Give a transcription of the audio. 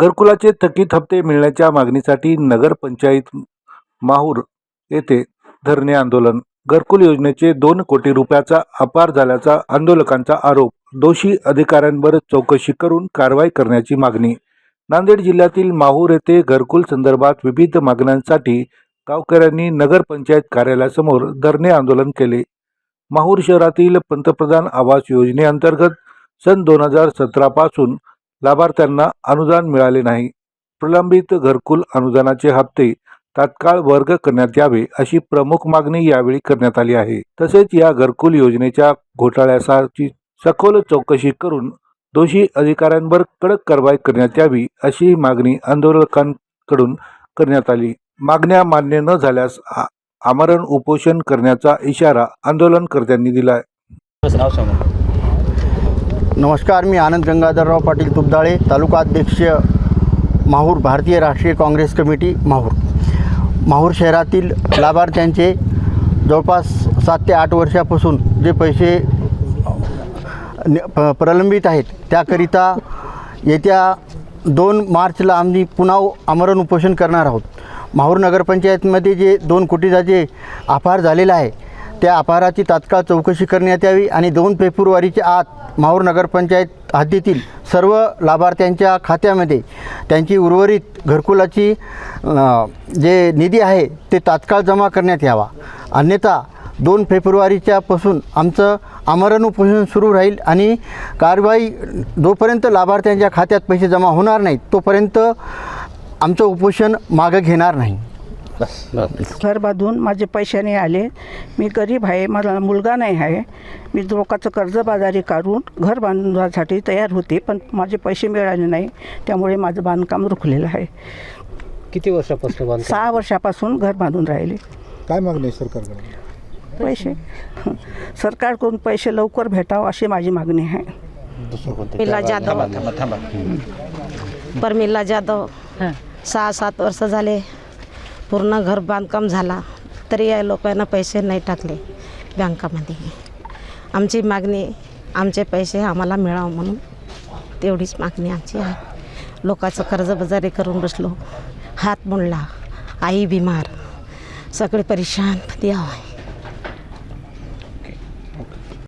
घरकुलाचे थकीत हप्ते मिळण्याच्या मागणीसाठी नगरपंचायत माहूर येथे धरणे आंदोलन. घरकुल योजनेचे 2 कोटी रुपयाचा अपहार झाल्याचा आंदोलकांचा आरोप. दोषी अधिकाऱ्यांवर चौकशी करून कारवाई करण्याची मागणी. नांदेड जिल्ह्यातील माहूर येथे घरकुल संदर्भात विविध मागण्यांसाठी गावकऱ्यांनी नगरपंचायत कार्यालयासमोर धरणे आंदोलन केले. माहूर शहरातील पंतप्रधान आवास योजनेअंतर्गत सन 2017 पासून लाभार्थ्यांना अनुदान मिळाले नाही. प्रलंबित घरकुल अनुदानाचे हप्ते तात्काळ वर्ग करण्यात यावे अशी प्रमुख मागणी यावेळी करण्यात आली आहे. तसेच या घरकुल योजनेच्या घोटाळ्याची सखोल चौकशी करून दोषी अधिकाऱ्यांवर कडक कारवाई करण्यात यावी अशी मागणी आंदोलकांकडून करण्यात आली. मागण्या मान्य न झाल्यास आमरण उपोषण करण्याचा इशारा आंदोलनकर्त्यांनी दिलाय. नमस्कार, मी आनंद गंगाधरराव पाटील तुपदाळे, तालुका अध्यक्ष माहूर, भारतीय राष्ट्रीय काँग्रेस कमिटी माहूर. माहूर शहरातील लाभार्थ्यांचे जवळपास 7 ते 8 वर्षापासून जे पैसे प्रलंबित आहेत त्याकरिता येत्या 2 मार्चला आम्ही पुन्हा आमरण उपोषण करणार आहोत. माहूर नगरपंचायतमध्ये जे 2 कोटीचा जे अपहार झालेला आहे त्या अपहाराची तात्काळ चौकशी करण्यात यावी आणि 2 फेब्रुवारीच्या आत माहूर नगरपंचायत हद्दीतील सर्व लाभार्थ्यांच्या खात्यामध्ये त्यांची उर्वरित घरकुलाची जे निधी आहे ते तात्काळ जमा करण्यात यावा. अन्यथा 2 फेब्रुवारीच्या पासून आमचं आमरण उपोषण सुरू राहील आणि कारवाई जोपर्यंत लाभार्थ्यांच्या खात्यात पैसे जमा होणार नाहीत तोपर्यंत आमचं उपोषण मागं घेणार नाही. घर बांधून माझे पैसे नाही आले. मी गरीब आहे, मला मुलगा नाही आहे. मी लोकांचं कर्जबाजारी काढून घर बांधण्यासाठी तयार होते, पण माझे पैसे मिळाले नाही. त्यामुळे माझं बांधकाम रुखलेलं आहे. किती वर्षापासून? 6 वर्षापासून घर बांधून राहिले. काय मागणी आहे सरकारकडे? पैसे सरकारकडून पैसे लवकर भेटावं अशी माझी मागणी आहे. परमिला जाधव 6-7 वर्ष झाले पूर्ण घर बांधकाम झाला तरी या लोकांना पैसे नाही टाकले बँकामध्ये. आमची मागणी, आमचे पैसे आम्हाला मिळावं म्हणून तेवढीच मागणी आमची आहे. लोकांचं कर्जबाजारी करून बसलो, हात मोडला, आई बिमार, सगळे परेशान यावं.